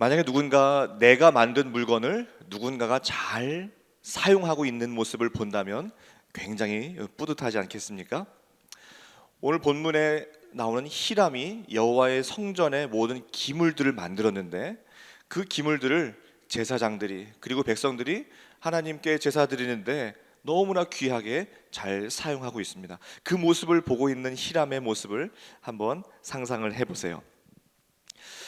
만약에 누군가 내가 만든 물건을 누군가가 잘 사용하고 있는 모습을 본다면 굉장히 뿌듯하지 않겠습니까? 오늘 본문에 나오는 히람이 여호와의 성전의 모든 기물들을 만들었는데 그 기물들을 제사장들이 그리고 백성들이 하나님께 제사 드리는데 너무나 귀하게 잘 사용하고 있습니다. 그 모습을 보고 있는 히람의 모습을 한번 상상을 해보세요.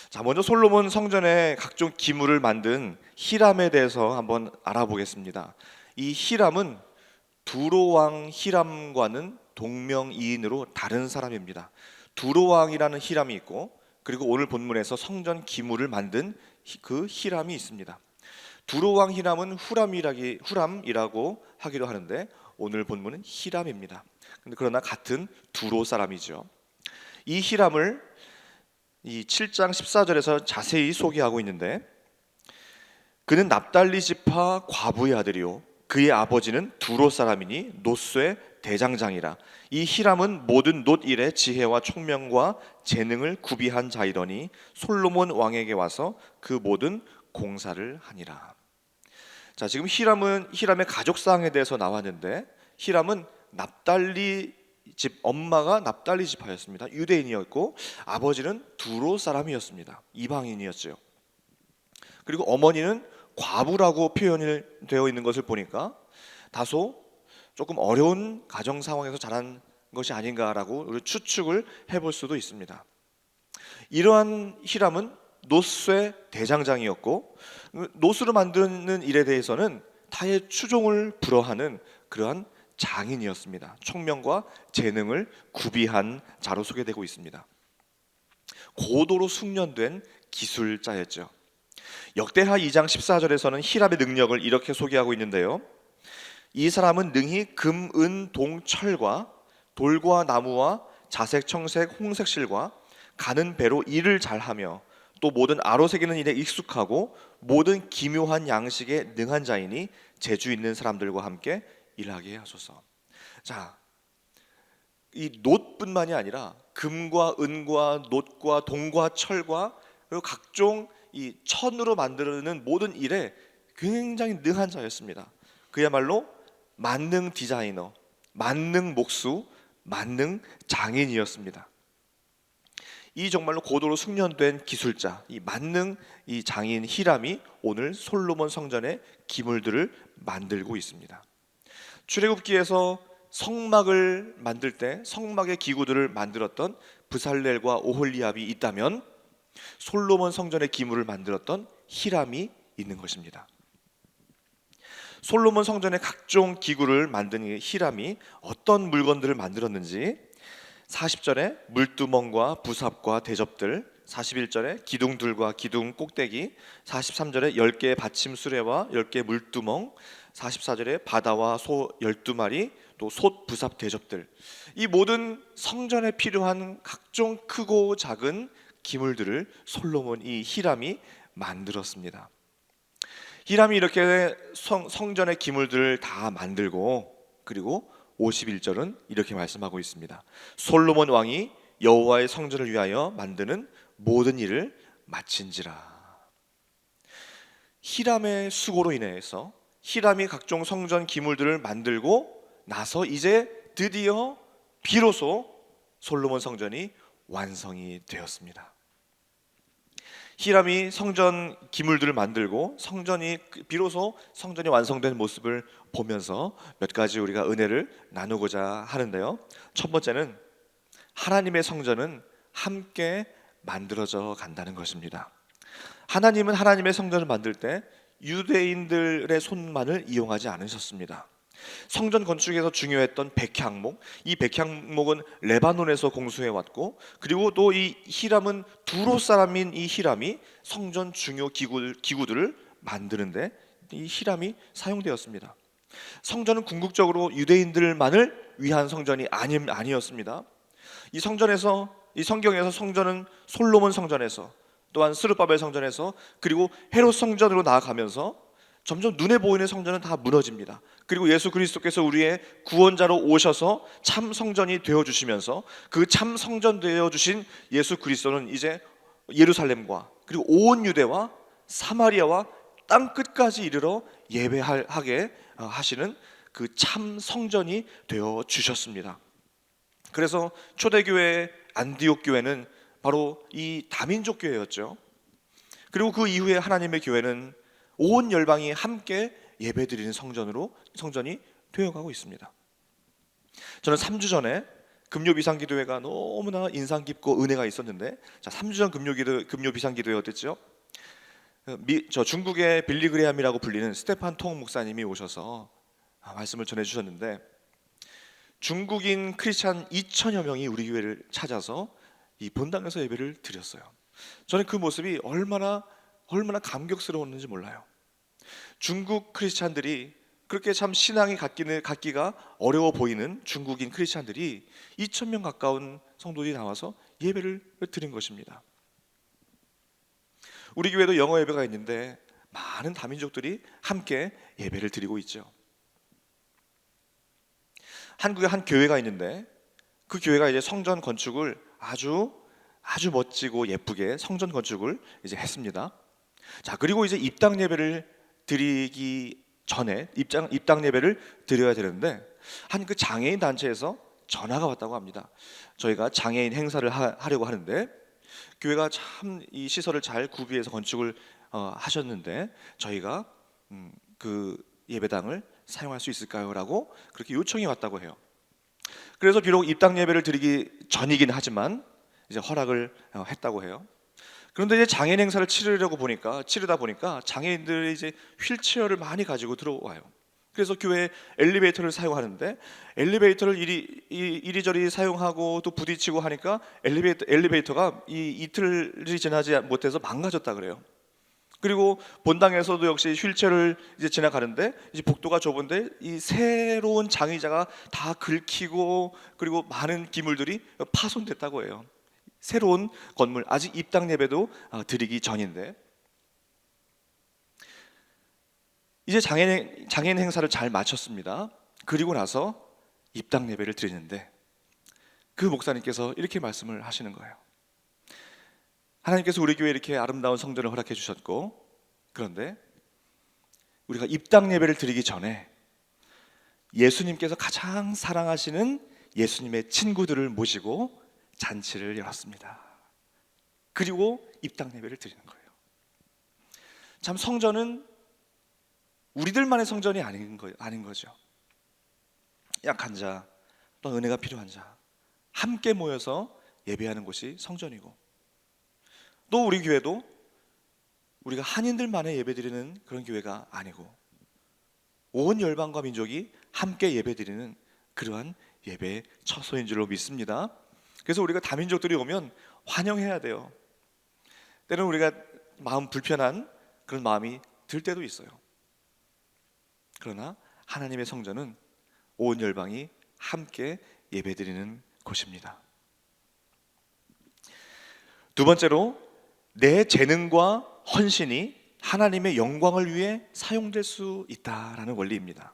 자, 먼저 솔로몬 성전에 각종 기물을 만든 히람에 대해서 한번 알아보겠습니다. 이 히람은 두로 왕 히람과는 동명이인으로 다른 사람입니다. 두로 왕이라는 히람이 있고 그리고 오늘 본문에서 성전 기물을 만든 그 히람이 있습니다. 두로 왕 히람은 후람이라고 하기도 하는데 오늘 본문은 히람입니다. 그러나 같은 두로 사람이죠. 이 히람을 이 7장 14절에서 자세히 소개하고 있는데 그는 납달리 지파 과부의 아들이요 그의 아버지는 두로 사람이니 놋쇠 대장장이라. 이 히람은 모든 놋 일의 지혜와 총명과 재능을 구비한 자이더니 솔로몬 왕에게 와서 그 모든 공사를 하니라. 자, 지금 히람의 가족사항에 대해서 나왔는데 히람은 납달리 집 엄마가 납달리 지파였습니다. 유대인이었고 아버지는 두로 사람이었습니다. 이방인이었죠. 그리고 어머니는 과부라고 표현이 되어 있는 것을 보니까 다소 조금 어려운 가정 상황에서 자란 것이 아닌가라고 우리 추측을 해볼 수도 있습니다. 이러한 히람은 놋쇠 대장장이었고 놋으로 만드는 일에 대해서는 타의 추종을 불허하는 그러한 장인이었습니다. 총명과 재능을 구비한 자로 소개되고 있습니다. 고도로 숙련된 기술자였죠. 역대하 2장 14절에서는 히람의 능력을 이렇게 소개하고 있는데요. 이 사람은 능히 금, 은, 동, 철과 돌과 나무와 자색, 청색, 홍색 실과 가는 배로 일을 잘하며 또 모든 아로 새기는 일에 익숙하고 모든 기묘한 양식에 능한 자이니 재주 있는 사람들과 함께 일하게 하소서. 자, 이 놋뿐만이 아니라 금과 은과 놋과 동과 철과 그리고 각종 이 천으로 만드는 모든 일에 굉장히 능한 자였습니다. 그야말로 만능 디자이너, 만능 목수, 만능 장인이었습니다. 이 정말로 고도로 숙련된 기술자, 이 만능 이 장인 히람이 오늘 솔로몬 성전의 기물들을 만들고 있습니다. 출애굽기에서 성막을 만들 때 성막의 기구들을 만들었던 브살렐과 오홀리압이 있다면 솔로몬 성전의 기물을 만들었던 히람이 있는 것입니다. 솔로몬 성전의 각종 기구를 만든 히람이 어떤 물건들을 만들었는지 40절에 물두멍과 부삽과 대접들, 41절에 기둥들과 기둥 꼭대기, 43절에 10개의 받침 수레와 10개의 물두멍, 44절에 바다와 소 12마리, 또 솥 부삽 대접들, 이 모든 성전에 필요한 각종 크고 작은 기물들을 솔로몬 이 히람이 만들었습니다. 히람이 이렇게 성전의 기물들을 다 만들고 그리고 51절은 이렇게 말씀하고 있습니다. 솔로몬 왕이 여호와의 성전을 위하여 만드는 모든 일을 마친지라. 히람의 수고로 인해서 히람이 각종 성전 기물들을 만들고 나서 이제 드디어 비로소 솔로몬 성전이 완성이 되었습니다. 히람이 성전 기물들을 만들고 비로소 성전이 완성된 모습을 보면서 몇 가지 우리가 은혜를 나누고자 하는데요. 첫 번째는 하나님의 성전은 함께 만들어져 간다는 것입니다. 하나님은 하나님의 성전을 만들 때 유대인들의 손만을 이용하지 않으셨습니다. 성전 건축에서 중요했던 백향목, 이 백향목은 레바논에서 공수해 왔고 그리고 또 이 히람은 두로 사람인 이 히람이 성전 중요 기구들을 만드는데 이 히람이 사용되었습니다. 성전은 궁극적으로 유대인들만을 위한 성전이 아니었습니다. 이 성경에서 성전은 솔로몬 성전에서 또한 스룹바벨 성전에서 그리고 헤롯 성전으로 나아가면서 점점 눈에 보이는 성전은 다 무너집니다. 그리고 예수 그리스도께서 우리의 구원자로 오셔서 참 성전이 되어주시면서 그 참 성전 되어주신 예수 그리스도는 이제 예루살렘과 그리고 온 유대와 사마리아와 땅 끝까지 이르러 예배하게 하시는 그 참 성전이 되어 주셨습니다. 그래서 초대교회 안디옥 교회는 바로 이 다민족 교회였죠. 그리고 그 이후에 하나님의 교회는 온 열방이 함께 예배드리는 성전이 되어가고 있습니다. 저는 3주 전에 금요 비상기도회가 너무나 인상 깊고 은혜가 있었는데, 자, 3주 전 금요 비상기도회 어땠죠? 저 중국의 빌리그레함이라고 불리는 스테판 통 목사님이 오셔서 말씀을 전해 주셨는데, 중국인 크리스찬 2천여 명이 우리 교회를 찾아서 이 본당에서 예배를 드렸어요. 저는 그 모습이 얼마나 감격스러웠는지 몰라요. 중국 크리스찬들이 그렇게 참 신앙이 갖기가 어려워 보이는 중국인 크리스찬들이 2천 명 가까운 성도들이 나와서 예배를 드린 것입니다. 우리 교회도 영어 예배가 있는데 많은 다민족들이 함께 예배를 드리고 있죠. 한국에 한 교회가 있는데 그 교회가 이제 성전 건축을 아주 멋지고 예쁘게 성전 건축을 이제 했습니다. 자, 그리고 이제 입당 예배를 드리기 전에 입당 예배를 드려야 되는데 한 그 장애인 단체에서 전화가 왔다고 합니다. 저희가 장애인 행사를 하려고 하는데 교회가 참 이 시설을 잘 구비해서 건축을 하셨는데 저희가 그 예배당을 사용할 수 있을까요? 라고 그렇게 요청이 왔다고 해요. 그래서 비록 입당 예배를 드리기 전이긴 하지만 이제 허락을 했다고 해요. 그런데 이제 장애인 행사를 치르다 보니까 장애인들이 이제 휠체어를 많이 가지고 들어와요. 그래서 교회 엘리베이터를 사용하는데 엘리베이터를 이리저리 사용하고 또 부딪히고 하니까 엘리베이터가 이틀이 지나지 못해서 망가졌다 그래요. 그리고 본당에서도 역시 휠체어를 이제 지나가는데 이제 복도가 좁은데 이 새로운 장의자가 다 긁히고 그리고 많은 기물들이 파손됐다고 해요. 새로운 건물, 아직 입당 예배도 드리기 전인데 이제 장애인 행사를 잘 마쳤습니다. 그리고 나서 입당 예배를 드리는데 그 목사님께서 이렇게 말씀을 하시는 거예요. 하나님께서 우리 교회에 이렇게 아름다운 성전을 허락해 주셨고, 그런데 우리가 입당 예배를 드리기 전에 예수님께서 가장 사랑하시는 예수님의 친구들을 모시고 잔치를 열었습니다. 그리고 입당 예배를 드리는 거예요. 참 성전은 우리들만의 성전이 아닌 거죠. 약한 자, 또 은혜가 필요한 자 함께 모여서 예배하는 곳이 성전이고, 또 우리 교회도 우리가 한인들만의 예배드리는 그런 교회가 아니고 온 열방과 민족이 함께 예배드리는 그러한 예배의 처소인 줄로 믿습니다. 그래서 우리가 다민족들이 오면 환영해야 돼요. 때로는 우리가 마음 불편한 그런 마음이 들 때도 있어요. 그러나 하나님의 성전은 온 열방이 함께 예배드리는 곳입니다. 두 번째로, 내 재능과 헌신이 하나님의 영광을 위해 사용될 수 있다라는 원리입니다.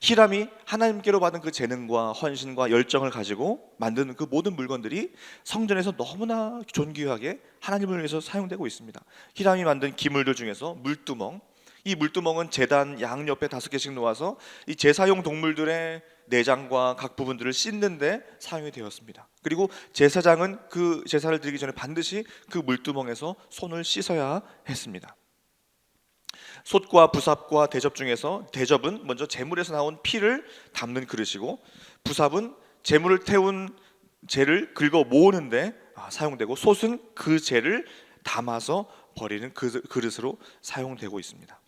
히람이 하나님께로 받은 그 재능과 헌신과 열정을 가지고 만든 그 모든 물건들이 성전에서 너무나 존귀하게 하나님을 위해서 사용되고 있습니다. 히람이 만든 기물들 중에서 물두멍, 이 물두멍은 제단 양옆에 5개씩 놓아서 이 제사용 동물들의 내장과 각 부분들을 씻는데 사용이 되었습니다. 그리고 제사장은 그 제사를 드리기 전에 반드시 그 물두멍에서 손을 씻어야 했습니다. 솥과 부삽과 대접 중에서 대접은 먼저 제물에서 나온 피를 담는 그릇이고, 부삽은 제물을 태운 재를 긁어 모으는데 사용되고, 솥은 그 재를 담아서 버리는 그릇으로 사용되고 있습니다.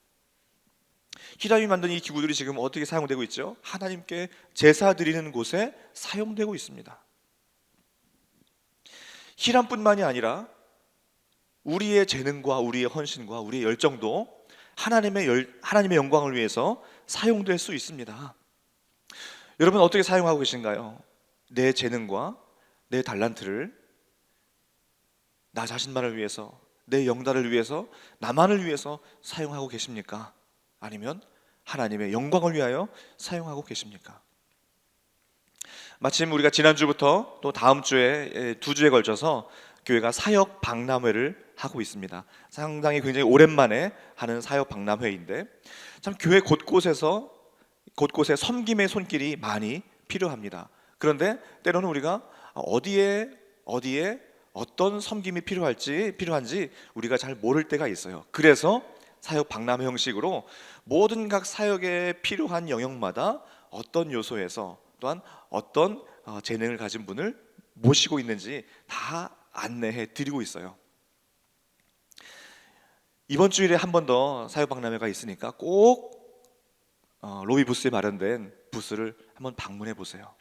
히람이 만든 이 기구들이 지금 어떻게 사용되고 있죠? 하나님께 제사 드리는 곳에 사용되고 있습니다. 히람뿐만이 아니라 우리의 재능과 우리의 헌신과 우리의 열정도 하나님의 영광을 위해서 사용될 수 있습니다. 여러분 어떻게 사용하고 계신가요? 내 재능과 내 달란트를 나 자신만을 위해서, 내 영달을 위해서, 나만을 위해서 사용하고 계십니까? 아니면 하나님의 영광을 위하여 사용하고 계십니까? 마침 우리가 지난주부터 또 다음 주에 2주에 걸쳐서 교회가 사역 박람회를 하고 있습니다. 상당히 굉장히 오랜만에 하는 사역 박람회인데 참 교회 곳곳에 섬김의 손길이 많이 필요합니다. 그런데 때로는 우리가 어디에 어떤 섬김이 필요한지 우리가 잘 모를 때가 있어요. 그래서 사역 박람회 형식으로 모든 각 사역에 필요한 영역마다 어떤 요소에서 또한 어떤 재능을 가진 분을 모시고 있는지 다 안내해 드리고 있어요. 이번 주일에 한 번 더 사역 박람회가 있으니까 꼭 로비 부스에 마련된 부스를 한번 방문해 보세요.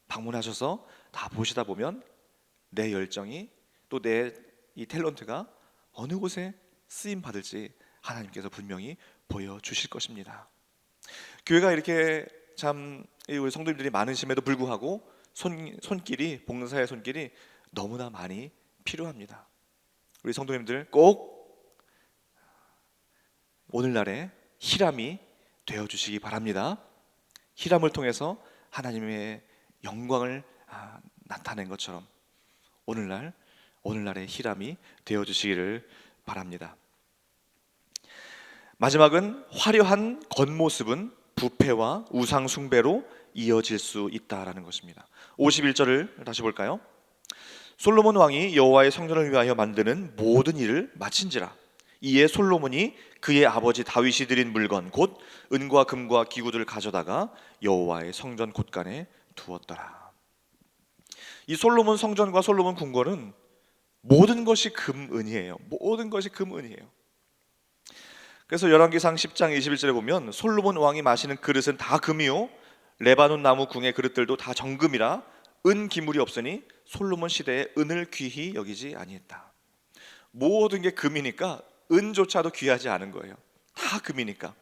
방문하셔서 다 보시다 보면 내 열정이 또 내 이 탤런트가 어느 곳에 쓰임 받을지 하나님께서 분명히 보여주실 것입니다. 교회가 이렇게 참 우리 성도님들이 많으심에도 불구하고 손길이 봉사의 손길이 너무나 많이 필요합니다. 우리 성도님들 꼭 오늘날의 히람이 되어주시기 바랍니다. 히람을 통해서 하나님의 영광을 나타낸 것처럼 오늘날의 히람이 되어주시기를 바랍니다. 마지막은 화려한 겉모습은 부패와 우상 숭배로 이어질 수 있다라는 것입니다. 51절을 다시 볼까요? 솔로몬 왕이 여호와의 성전을 위하여 만드는 모든 일을 마친지라. 이에 솔로몬이 그의 아버지 다윗이 드린 물건 곧 은과 금과 기구들을 가져다가 여호와의 성전 곳간에 두었더라. 이 솔로몬 성전과 솔로몬 궁궐은 모든 것이 금은이에요. 모든 것이 금은이에요. 그래서 열왕기상 10장 21절에 보면 솔로몬 왕이 마시는 그릇은 다 금이요 레바논 나무 궁의 그릇들도 다 정금이라 은 기물이 없으니 솔로몬 시대에 은을 귀히 여기지 아니했다. 모든 게 금이니까 은조차도 귀하지 않은 거예요. 다 금이니까.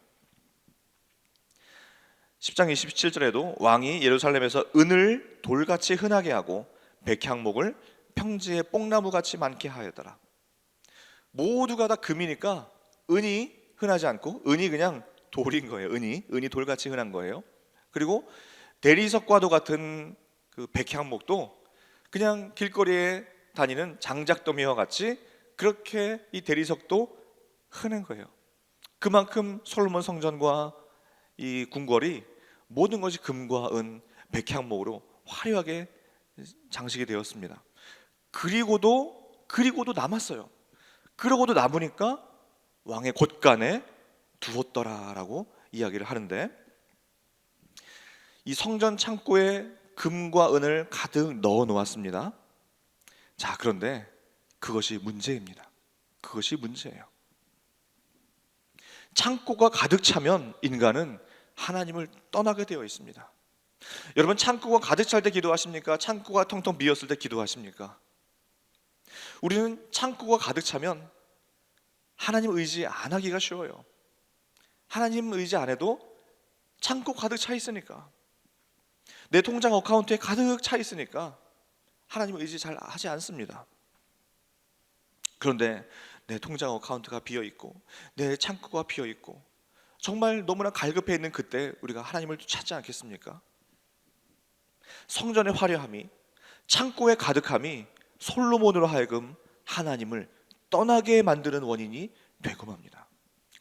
10장 27절에도 왕이 예루살렘에서 은을 돌같이 흔하게 하고 백향목을 평지에 뽕나무같이 많게 하였더라. 모두가 다 금이니까 은이 흔하지 않고 은이 그냥 돌인 거예요. 은이 돌같이 흔한 거예요. 그리고 대리석과도 같은 그 백향목도 그냥 길거리에 다니는 장작더미와 같이 그렇게 이 대리석도 흔한 거예요. 그만큼 솔로몬 성전과 이 궁궐이 모든 것이 금과 은, 백향목으로 화려하게 장식이 되었습니다. 그리고도 남았어요. 그러고도 남으니까 왕의 곳간에 두었더라라고 이야기를 하는데 이 성전 창고에 금과 은을 가득 넣어 놓았습니다. 자, 그런데 그것이 문제입니다. 그것이 문제예요. 창고가 가득 차면 인간은 하나님을 떠나게 되어 있습니다. 여러분, 창고가 가득 찰 때 기도하십니까? 창고가 텅텅 비었을 때 기도하십니까? 우리는 창고가 가득 차면 하나님 의지 안 하기가 쉬워요. 하나님 의지 안 해도 창고 가득 차 있으니까, 내 통장 어카운트에 가득 차 있으니까 하나님 의지 잘 하지 않습니다. 그런데 내 통장 어카운트가 비어있고 내 창고가 비어있고 정말 너무나 갈급해 있는 그때 우리가 하나님을 찾지 않겠습니까? 성전의 화려함이, 창고의 가득함이 솔로몬으로 하여금 하나님을 떠나게 만드는 원인이 되고 맙니다.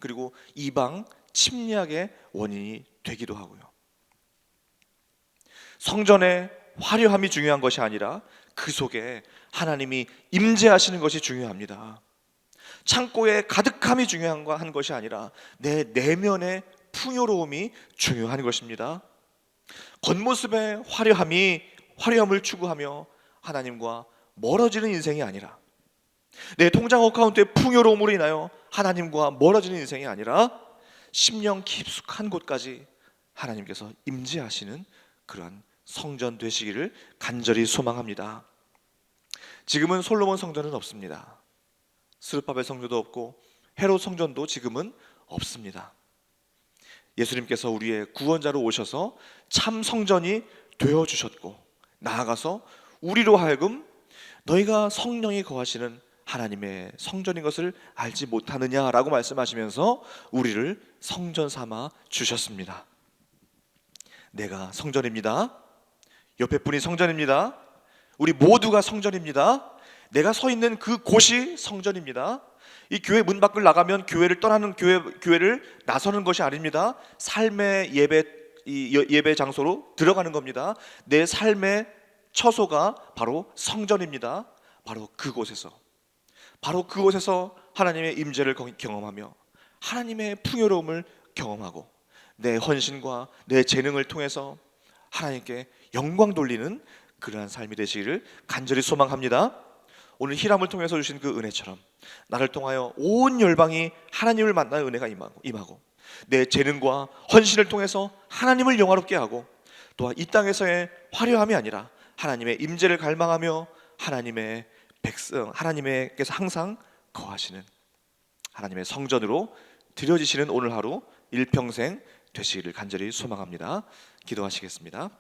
그리고 이방 침략의 원인이 되기도 하고요. 성전의 화려함이 중요한 것이 아니라 그 속에 하나님이 임재하시는 것이 중요합니다. 창고의 가득함이 중요한 것이 아니라 내 내면의 풍요로움이 중요한 것입니다. 겉모습의 화려함을 추구하며 하나님과 멀어지는 인생이 아니라, 내 통장 어카운트의 풍요로움으로 인하여 하나님과 멀어지는 인생이 아니라 심령 깊숙한 곳까지 하나님께서 임재하시는 그러한 성전 되시기를 간절히 소망합니다. 지금은 솔로몬 성전은 없습니다. 스룹바벨 성전도 없고 헤롯 성전도 지금은 없습니다. 예수님께서 우리의 구원자로 오셔서 참 성전이 되어주셨고, 나아가서 우리로 하여금 너희가 성령이 거하시는 하나님의 성전인 것을 알지 못하느냐라고 말씀하시면서 우리를 성전 삼아 주셨습니다. 내가 성전입니다. 옆에 분이 성전입니다. 우리 모두가 성전입니다. 내가 서 있는 그 곳이 성전입니다. 이 교회 문 밖을 나가면 교회를 떠나는 교회를 나서는 것이 아닙니다. 삶의 예배 장소로 들어가는 겁니다. 내 삶의 처소가 바로 성전입니다. 바로 그곳에서 하나님의 임재를 경험하며 하나님의 풍요로움을 경험하고 내 헌신과 내 재능을 통해서 하나님께 영광 돌리는 그러한 삶이 되시기를 간절히 소망합니다. 오늘 히람을 통해서 주신 그 은혜처럼 나를 통하여 온 열방이 하나님을 만나는 은혜가 임하고 내 재능과 헌신을 통해서 하나님을 영화롭게 하고 또한 이 땅에서의 화려함이 아니라 하나님의 임재를 갈망하며 하나님의 백성, 하나님께서 항상 거하시는 하나님의 성전으로 드려지시는 오늘 하루 일평생 되시기를 간절히 소망합니다. 기도하시겠습니다.